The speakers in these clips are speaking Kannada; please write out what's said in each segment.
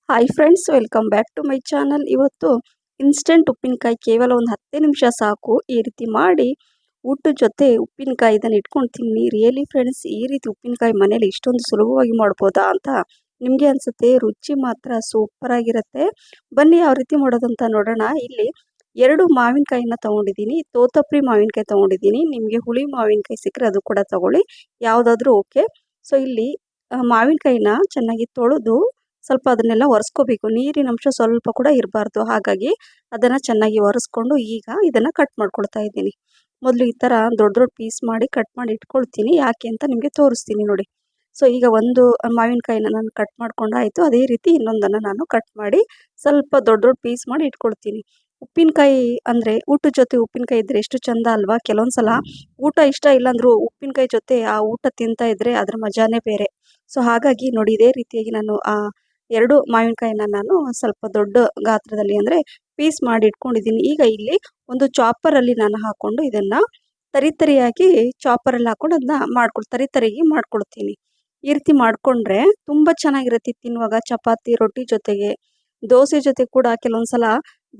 Hi friends, welcome back to my channel. ಇವತ್ತು ಇನ್ಸ್ಟೆಂಟ್ ಉಪ್ಪಿನಕಾಯಿ ಕೇವಲ ಒಂದು 10 ನಿಮಿಷ ಸಾಕು. ಈ ರೀತಿ ಮಾಡಿ ಊಟದ ಜೊತೆ ಉಪ್ಪಿನಕಾಯಿ ಇದನ್ನು ಇಟ್ಕೊಂಡು ತಿನ್ನಿ. ರಿಯಲಿ ಫ್ರೆಂಡ್ಸ್, ಈ ರೀತಿ ಉಪ್ಪಿನಕಾಯಿ ಮನೇಲಿ ಇಷ್ಟೊಂದು ಸುಲಭವಾಗಿ ಮಾಡ್ಬೋದಾ ಅಂತ ನಿಮಗೆ ಅನಿಸುತ್ತೆ. ರುಚಿ ಮಾತ್ರ ಸೂಪರ್ ಆಗಿರುತ್ತೆ. ಬನ್ನಿ ಯಾವ ರೀತಿ ಮಾಡೋದಂತ ನೋಡೋಣ. ಇಲ್ಲಿ 2 ಮಾವಿನಕಾಯಿನ ತೊಗೊಂಡಿದ್ದೀನಿ. ತೋತಪ್ರಿ ಮಾವಿನಕಾಯಿ ತೊಗೊಂಡಿದ್ದೀನಿ. ನಿಮಗೆ ಹುಳಿ ಮಾವಿನಕಾಯಿ ಸಿಕ್ಕರೆ ಅದು ಕೂಡ ತಗೊಳ್ಳಿ, ಯಾವುದಾದ್ರೂ ಓಕೆ. ಸೊ ಇಲ್ಲಿ ಮಾವಿನಕಾಯಿನ ಚೆನ್ನಾಗಿ ತೊಳೆದು ಸ್ವಲ್ಪ ಅದನ್ನೆಲ್ಲ ಒರೆಸ್ಕೋಬೇಕು. ನೀರಿನ ಅಂಶ ಸ್ವಲ್ಪ ಕೂಡ ಇರಬಾರ್ದು. ಹಾಗಾಗಿ ಅದನ್ನು ಚೆನ್ನಾಗಿ ಒರೆಸ್ಕೊಂಡು ಈಗ ಇದನ್ನು ಕಟ್ ಮಾಡ್ಕೊಳ್ತಾ ಇದ್ದೀನಿ. ಮೊದಲು ಈ ಥರ ದೊಡ್ಡ ದೊಡ್ಡ ಪೀಸ್ ಮಾಡಿ ಕಟ್ ಮಾಡಿ ಇಟ್ಕೊಳ್ತೀನಿ. ಯಾಕೆ ಅಂತ ನಿಮಗೆ ತೋರಿಸ್ತೀನಿ ನೋಡಿ. ಸೊ ಈಗ ಒಂದು ಮಾವಿನಕಾಯಿನ ನಾನು ಕಟ್ ಮಾಡ್ಕೊಂಡಾಯಿತು. ಅದೇ ರೀತಿ ಇನ್ನೊಂದನ್ನು ನಾನು ಕಟ್ ಮಾಡಿ ಸ್ವಲ್ಪ ದೊಡ್ಡ ದೊಡ್ಡ ಪೀಸ್ ಮಾಡಿ ಇಟ್ಕೊಳ್ತೀನಿ. ಉಪ್ಪಿನಕಾಯಿ ಅಂದರೆ ಊಟದ ಜೊತೆ ಉಪ್ಪಿನಕಾಯಿ ಇದ್ದರೆ ಎಷ್ಟು ಚಂದ ಅಲ್ವಾ. ಕೆಲವೊಂದು ಸಲ ಊಟ ಇಷ್ಟ ಇಲ್ಲಾಂದ್ರೂ ಉಪ್ಪಿನಕಾಯಿ ಜೊತೆ ಆ ಊಟ ತಿಂತಾ ಇದ್ದರೆ ಅದರ ಮಜಾನೇ ಬೇರೆ. ಸೊ ಹಾಗಾಗಿ ನೋಡಿ, ಇದೇ ರೀತಿಯಾಗಿ ನಾನು 2 ಮಾವಿನಕಾಯಿನ ನಾನು ಸ್ವಲ್ಪ ದೊಡ್ಡ ಗಾತ್ರದಲ್ಲಿ ಅಂದರೆ ಪೀಸ್ ಮಾಡಿ ಇಟ್ಕೊಂಡಿದ್ದೀನಿ. ಈಗ ಇಲ್ಲಿ ಒಂದು ಚಾಪರಲ್ಲಿ ನಾನು ಹಾಕ್ಕೊಂಡು ಇದನ್ನು ತರಿಯಾಗಿ ಚಾಪರಲ್ಲಿ ಹಾಕ್ಕೊಂಡು ಅದನ್ನ ತರಿಯಾಗಿ ಮಾಡ್ಕೊಳ್ತೀನಿ. ಈ ರೀತಿ ಮಾಡಿಕೊಂಡ್ರೆ ತುಂಬ ಚೆನ್ನಾಗಿರುತ್ತೆ ತಿನ್ನುವಾಗ. ಚಪಾತಿ ರೊಟ್ಟಿ ಜೊತೆಗೆ, ದೋಸೆ ಜೊತೆ ಕೂಡ ಕೆಲವೊಂದು ಸಲ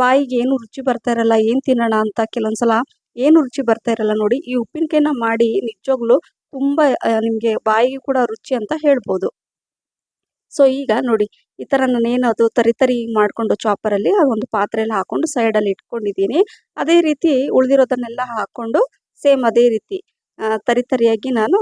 ಬಾಯಿಗೆ ಏನು ರುಚಿ ಬರ್ತಾ ಇರಲ್ಲ, ಏನು ತಿನ್ನೋಣ ಅಂತ ಕೆಲವೊಂದು ಸಲ ಏನು ರುಚಿ ಬರ್ತಾ ಇರಲ್ಲ. ನೋಡಿ, ಈ ಉಪ್ಪಿನಕಾಯಿನ ಮಾಡಿ ನಿಜವಾಗ್ಲೂ ತುಂಬ ನಿಮಗೆ ಬಾಯಿಗೆ ಕೂಡ ರುಚಿ ಅಂತ ಹೇಳ್ಬೋದು. ಸೊ ಈಗ ನೋಡಿ, ಈ ಥರ ನಾನೇನು ಅದು ತರಿ ಮಾಡಿಕೊಂಡು ಚಾಪರಲ್ಲಿ ಒಂದು ಪಾತ್ರೆಯಲ್ಲಿ ಹಾಕ್ಕೊಂಡು ಸೈಡಲ್ಲಿ ಇಟ್ಕೊಂಡಿದ್ದೀನಿ. ಅದೇ ರೀತಿ ಉಳಿದಿರೋದನ್ನೆಲ್ಲ ಹಾಕ್ಕೊಂಡು ಸೇಮ್ ಅದೇ ರೀತಿ ತರಿಯಾಗಿ ನಾನು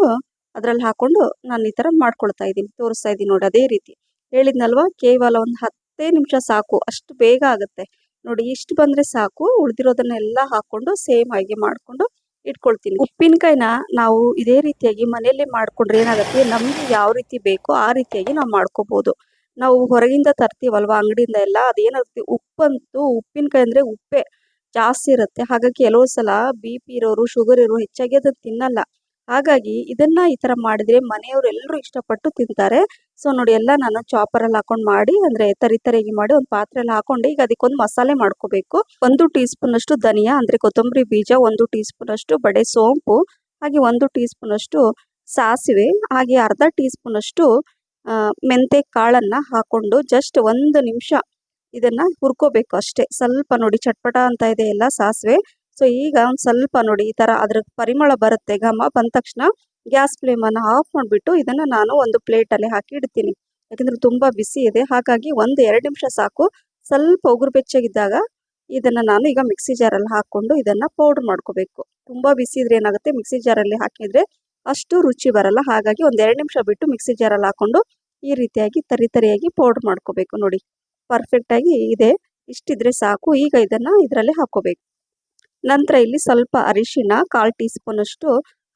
ಅದರಲ್ಲಿ ಹಾಕ್ಕೊಂಡು ನಾನು ಈ ಥರ ಮಾಡ್ಕೊಳ್ತಾ ಇದ್ದೀನಿ, ತೋರಿಸ್ತಾ ಇದ್ದೀನಿ ನೋಡಿ. ಅದೇ ರೀತಿ ಹೇಳಿದ್ನಲ್ವ, ಕೇವಲ ಒಂದು 10 ನಿಮಿಷ ಸಾಕು, ಅಷ್ಟು ಬೇಗ ಆಗುತ್ತೆ ನೋಡಿ. ಇಷ್ಟು ಬಂದರೆ ಸಾಕು. ಉಳಿದಿರೋದನ್ನೆಲ್ಲ ಹಾಕ್ಕೊಂಡು ಸೇಮ್ ಹಾಗೆ ಮಾಡಿಕೊಂಡು ಇಟ್ಕೊಳ್ತೀನಿ. ಉಪ್ಪಿನಕಾಯಿನ ನಾವು ಇದೇ ರೀತಿಯಾಗಿ ಮನೆಯಲ್ಲೇ ಮಾಡಿಕೊಂಡ್ರೆ ಏನಾಗುತ್ತೆ, ನಮಗೆ ಯಾವ ರೀತಿ ಬೇಕೋ ಆ ರೀತಿಯಾಗಿ ನಾವು ಮಾಡ್ಕೋಬೋದು. ನಾವು ಹೊರಗಿಂದ ತರ್ತೀವಲ್ವ ಅಂಗಡಿಯಿಂದ ಎಲ್ಲ, ಅದೇನಾಗುತ್ತೆ ಉಪ್ಪಂತೂ ಉಪ್ಪಿನಕಾಯಿ ಅಂದರೆ ಉಪ್ಪೇ ಜಾಸ್ತಿ ಇರುತ್ತೆ. ಹಾಗಾಗಿ ಕೆಲವು ಸಲ BP ಇರೋರು, ಶುಗರ್ ಇರೋರು ಹೆಚ್ಚಾಗಿ ಅದನ್ನು ತಿನ್ನಲ್ಲ. ಹಾಗಾಗಿ ಇದನ್ನು ಈ ಥರ ಮಾಡಿದರೆ ಮನೆಯವರೆಲ್ಲರೂ ಇಷ್ಟಪಟ್ಟು ತಿಂತಾರೆ. ಸೊ ನೋಡಿ, ಎಲ್ಲ ನಾನು ಚಾಪರಲ್ಲಿ ಹಾಕೊಂಡು ಮಾಡಿ ಅಂದರೆ ತರಿಯಾಗಿ ಮಾಡಿ ಒಂದು ಪಾತ್ರೆಯಲ್ಲಿ ಹಾಕೊಂಡು ಈಗ ಅದಕ್ಕೊಂದು ಮಸಾಲೆ ಮಾಡ್ಕೋಬೇಕು. 1 ಟೀ ಸ್ಪೂನಷ್ಟು ಧನಿಯಾ ಅಂದರೆ ಕೊತ್ತಂಬರಿ ಬೀಜ, 1 ಟೀ ಸ್ಪೂನಷ್ಟು ಬಡೆ ಸೋಂಪು, ಹಾಗೆ 1 ಟೀ ಸ್ಪೂನಷ್ಟು ಸಾಸಿವೆ, ಹಾಗೆ ಅರ್ಧ ಟೀ ಸ್ಪೂನಷ್ಟು ಮೆಂತೆ ಕಾಳನ್ನು ಹಾಕ್ಕೊಂಡು ಜಸ್ಟ್ 1 ನಿಮಿಷ ಇದನ್ನು ಹುರ್ಕೋಬೇಕು ಅಷ್ಟೇ. ಸ್ವಲ್ಪ ನೋಡಿ, ಚಟ್ಪಟ ಅಂತ ಇದೆ ಎಲ್ಲ ಸಾಸಿವೆ. ಸೊ ಈಗ ಒಂದು ಸ್ವಲ್ಪ ನೋಡಿ, ಈ ಥರ ಅದ್ರ ಪರಿಮಳ ಬರುತ್ತೆ, ಘಮ ಬಂದ ತಕ್ಷಣ ಗ್ಯಾಸ್ ಫ್ಲೇಮನ್ನು ಆಫ್ ಮಾಡಿಬಿಟ್ಟು ಇದನ್ನು ನಾನು ಒಂದು ಪ್ಲೇಟಲ್ಲಿ ಹಾಕಿ ಇಡ್ತೀನಿ. ಯಾಕಂದರೆ ತುಂಬ ಬಿಸಿ ಇದೆ. ಹಾಗಾಗಿ 1-2 ನಿಮಿಷ ಸಾಕು. ಸ್ವಲ್ಪ ಉಗುರು ಬೆಚ್ಚಗಿದ್ದಾಗ ಇದನ್ನು ನಾನು ಈಗ ಮಿಕ್ಸಿ ಜಾರಲ್ಲಿ ಹಾಕ್ಕೊಂಡು ಇದನ್ನು ಪೌಡ್ರ್ ಮಾಡ್ಕೋಬೇಕು. ತುಂಬ ಬಿಸಿ ಇದ್ರೆ ಏನಾಗುತ್ತೆ, ಮಿಕ್ಸಿ ಜಾರಲ್ಲಿ ಹಾಕಿದರೆ ಅಷ್ಟು ರುಚಿ ಬರಲ್ಲ. ಹಾಗಾಗಿ 1-2 ನಿಮಿಷ ಬಿಟ್ಟು ಮಿಕ್ಸಿ ಜಾರಲ್ಲಿ ಹಾಕ್ಕೊಂಡು ಈ ರೀತಿಯಾಗಿ ತರಿಯಾಗಿ ಪೌಡ್ರ್ ಮಾಡ್ಕೋಬೇಕು. ನೋಡಿ, ಪರ್ಫೆಕ್ಟಾಗಿ ಇದೆ. ಇಷ್ಟಿದ್ರೆ ಸಾಕು. ಈಗ ಇದನ್ನು ಇದರಲ್ಲಿ ಹಾಕ್ಕೋಬೇಕು. ನಂತರ ಇಲ್ಲಿ ಸ್ವಲ್ಪ ಅರಿಶಿಣ 1/4 ಟೀ ಸ್ಪೂನಷ್ಟು,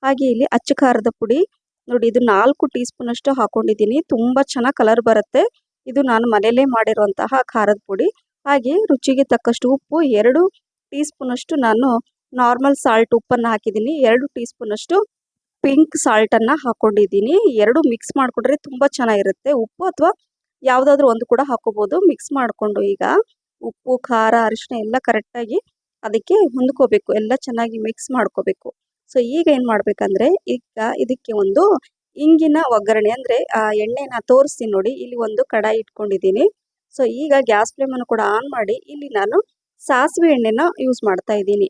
ಹಾಗೆ ಇಲ್ಲಿ ಅಚ್ಚ ಖಾರದ ಪುಡಿ ನೋಡಿ, ಇದು 4 ಟೀ ಸ್ಪೂನಷ್ಟು ಹಾಕ್ಕೊಂಡಿದ್ದೀನಿ. ತುಂಬ ಚೆನ್ನಾಗಿ ಕಲರ್ ಬರುತ್ತೆ. ಇದು ನಾನು ಮನೆಯಲ್ಲೇ ಮಾಡಿರುವಂತಹ ಖಾರದ ಪುಡಿ. ಹಾಗೆ ರುಚಿಗೆ ತಕ್ಕಷ್ಟು ಉಪ್ಪು, 2 ಟೀ ಸ್ಪೂನಷ್ಟು ನಾನು ನಾರ್ಮಲ್ ಸಾಲ್ಟ್ ಉಪ್ಪನ್ನು ಹಾಕಿದ್ದೀನಿ. 2 ಟೀ ಸ್ಪೂನಷ್ಟು ಪಿಂಕ್ ಸಾಲ್ಟನ್ನು ಹಾಕ್ಕೊಂಡಿದ್ದೀನಿ. 2 ಮಿಕ್ಸ್ ಮಾಡಿಕೊಂಡ್ರೆ ತುಂಬ ಚೆನ್ನಾಗಿರುತ್ತೆ. ಉಪ್ಪು ಅಥವಾ ಯಾವುದಾದ್ರೂ ಒಂದು ಕೂಡ ಹಾಕ್ಕೋಬೋದು. ಮಿಕ್ಸ್ ಮಾಡಿಕೊಂಡು ಈಗ ಉಪ್ಪು, ಖಾರ, ಅರಿಶಿಣ ಎಲ್ಲ ಕರೆಕ್ಟಾಗಿ ಅದಕ್ಕೆ ಹೊಂದ್ಕೋಬೇಕು. ಎಲ್ಲ ಚೆನ್ನಾಗಿ ಮಿಕ್ಸ್ ಮಾಡ್ಕೋಬೇಕು. ಸೊ ಈಗ ಏನು ಮಾಡಬೇಕಂದ್ರೆ, ಈಗ ಇದಕ್ಕೆ ಒಂದು ಇಂಗಿನ ಒಗ್ಗರಣೆ ಅಂದರೆ ಎಣ್ಣೆನ ತೋರಿಸ್ತೀನಿ ನೋಡಿ. ಇಲ್ಲಿ ಒಂದು ಕಡಾಯಿ ಇಟ್ಕೊಂಡಿದ್ದೀನಿ. ಸೊ ಈಗ ಗ್ಯಾಸ್ ಫ್ಲೇಮನ್ನು ಕೂಡ ಆನ್ ಮಾಡಿ ಇಲ್ಲಿ ನಾನು ಸಾಸಿವೆ ಎಣ್ಣೆನ ಯೂಸ್ ಮಾಡ್ತಾ ಇದ್ದೀನಿ.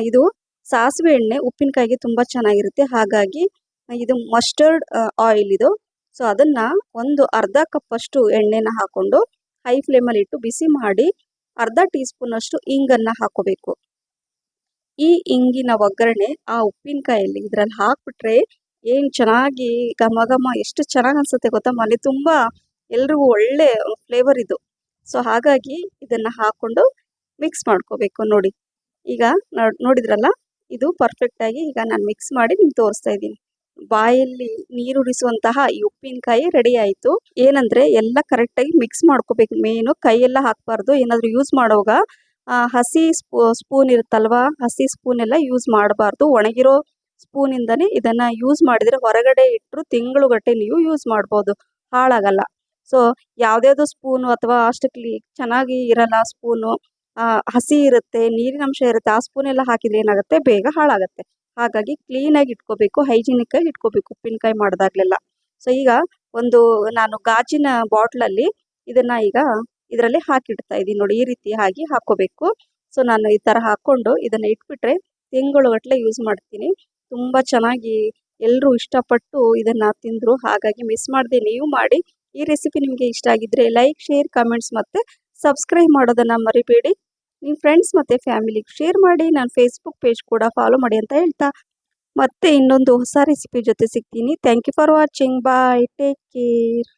ಇದು ಸಾಸಿವೆ ಎಣ್ಣೆ ಉಪ್ಪಿನಕಾಯಿಗೆ ತುಂಬ ಚೆನ್ನಾಗಿರುತ್ತೆ. ಹಾಗಾಗಿ ಇದು ಮಸ್ಟರ್ಡ್ ಆಯಿಲ್ ಇದು. ಸೊ ಅದನ್ನು ಒಂದು ಅರ್ಧ ಕಪ್ಪಷ್ಟು ಎಣ್ಣೆನ ಹಾಕ್ಕೊಂಡು ಹೈ ಫ್ಲೇಮಲ್ಲಿ ಇಟ್ಟು ಬಿಸಿ ಮಾಡಿ ಅರ್ಧ ಟೀ ಸ್ಪೂನಷ್ಟು ಇಂಗನ್ನು ಹಾಕೋಬೇಕು. ಈ ಇಂಗಿನ ಒಗ್ಗರಣೆ ಆ ಉಪ್ಪಿನಕಾಯಲ್ಲಿ ಇದರಲ್ಲಿ ಹಾಕ್ಬಿಟ್ರೆ ಏನು ಚೆನ್ನಾಗಿ ಘಮ ಎಷ್ಟು ಚೆನ್ನಾಗಿ ಅನಿಸುತ್ತೆ ಗೊತ್ತಾ. ಮನೆ ತುಂಬ ಎಲ್ರಿಗೂ ಒಳ್ಳೆ ಫ್ಲೇವರ್ ಇದು. ಸೊ ಹಾಗಾಗಿ ಇದನ್ನು ಹಾಕ್ಕೊಂಡು ಮಿಕ್ಸ್ ಮಾಡ್ಕೋಬೇಕು. ನೋಡಿ, ಈಗ ನೋಡಿದ್ರಲ್ಲ, ಇದು ಪರ್ಫೆಕ್ಟಾಗಿ ಈಗ ನಾನು ಮಿಕ್ಸ್ ಮಾಡಿ ನಿಮ್ಗೆ ತೋರಿಸ್ತಾ ಇದ್ದೀನಿ. ಬಾಯಲ್ಲಿ ನೀರುರಿಸುವಂತಹ ಈ ಉಪ್ಪಿನಕಾಯಿ ರೆಡಿ ಆಯಿತು. ಏನಂದರೆ ಎಲ್ಲ ಕರೆಕ್ಟಾಗಿ ಮಿಕ್ಸ್ ಮಾಡ್ಕೋಬೇಕು. ಮೇನು ಕೈಯೆಲ್ಲ ಹಾಕಬಾರ್ದು. ಏನಾದರೂ ಯೂಸ್ ಮಾಡುವಾಗ ಹಸಿ ಸ್ಪೂನ್ ಇರುತ್ತಲ್ವ, ಹಸಿ ಸ್ಪೂನೆಲ್ಲ ಯೂಸ್ ಮಾಡಬಾರ್ದು. ಒಣಗಿರೋ ಸ್ಪೂನಿಂದನೇ ಇದನ್ನು ಯೂಸ್ ಮಾಡಿದರೆ ಹೊರಗಡೆ ಇಟ್ಟರು ತಿಂಗಳುಗಟ್ಟೆ ನೀವು ಯೂಸ್ ಮಾಡ್ಬೋದು, ಹಾಳಾಗಲ್ಲ. ಸೊ ಯಾವುದ್ಯಾವುದೋ ಸ್ಪೂನು ಅಥವಾ ಅಷ್ಟು ಚೆನ್ನಾಗಿ ಇರಲ್ಲ ಸ್ಪೂನು, ಹಸಿ ಇರುತ್ತೆ, ನೀರಿನಂಶ ಇರುತ್ತೆ, ಆ ಸ್ಪೂನೆಲ್ಲ ಹಾಕಿದರೆ ಏನಾಗುತ್ತೆ, ಬೇಗ ಹಾಳಾಗುತ್ತೆ. ಹಾಗಾಗಿ ಕ್ಲೀನಾಗಿ ಇಟ್ಕೋಬೇಕು, ಹೈಜಿನಿಕ್ಕಾಗಿ ಇಟ್ಕೋಬೇಕು ಉಪ್ಪಿನಕಾಯಿ ಮಾಡಿದಾಗಲೆಲ್ಲ. ಸೊ ಈಗ ಒಂದು ನಾನು ಗಾಜಿನ ಬಾಟ್ಲಲ್ಲಿ ಇದನ್ನು ಈಗ ಇದರಲ್ಲಿ ಹಾಕಿಡ್ತಾ ಇದ್ದೀನಿ ನೋಡಿ, ಈ ರೀತಿ ಆಗಿ ಹಾಕ್ಕೋಬೇಕು. ಸೊ ನಾನು ಈ ಥರ ಹಾಕ್ಕೊಂಡು ಇದನ್ನು ಇಟ್ಬಿಟ್ರೆ ತಿಂಗಳುಗಟ್ಟಲೆ ಯೂಸ್ ಮಾಡ್ತೀನಿ. ತುಂಬ ಚೆನ್ನಾಗಿ ಎಲ್ಲರೂ ಇಷ್ಟಪಟ್ಟು ಇದನ್ನು ತಿಂದರು. ಹಾಗಾಗಿ ಮಿಸ್ ಮಾಡದೆ ನೀವು ಮಾಡಿ. ಈ ರೆಸಿಪಿ ನಿಮಗೆ ಇಷ್ಟ ಆಗಿದ್ದರೆ ಲೈಕ್, ಶೇರ್, ಕಮೆಂಟ್ಸ್ ಮತ್ತು ಸಬ್ಸ್ಕ್ರೈಬ್ ಮಾಡೋದನ್ನು ಮರಿಬೇಡಿ. ನಿಮ್ಮ ಫ್ರೆಂಡ್ಸ್ ಮತ್ತು ಫ್ಯಾಮಿಲಿಗೆ ಶೇರ್ ಮಾಡಿ. ನಾನು ಫೇಸ್ಬುಕ್ ಪೇಜ್ ಕೂಡ ಫಾಲೋ ಮಾಡಿ ಅಂತ ಹೇಳ್ತಾ ಮತ್ತೆ ಇನ್ನೊಂದು ಹೊಸ ರೆಸಿಪಿ ಜೊತೆ ಸಿಗ್ತೀನಿ. Thank you for watching. Bye, take care.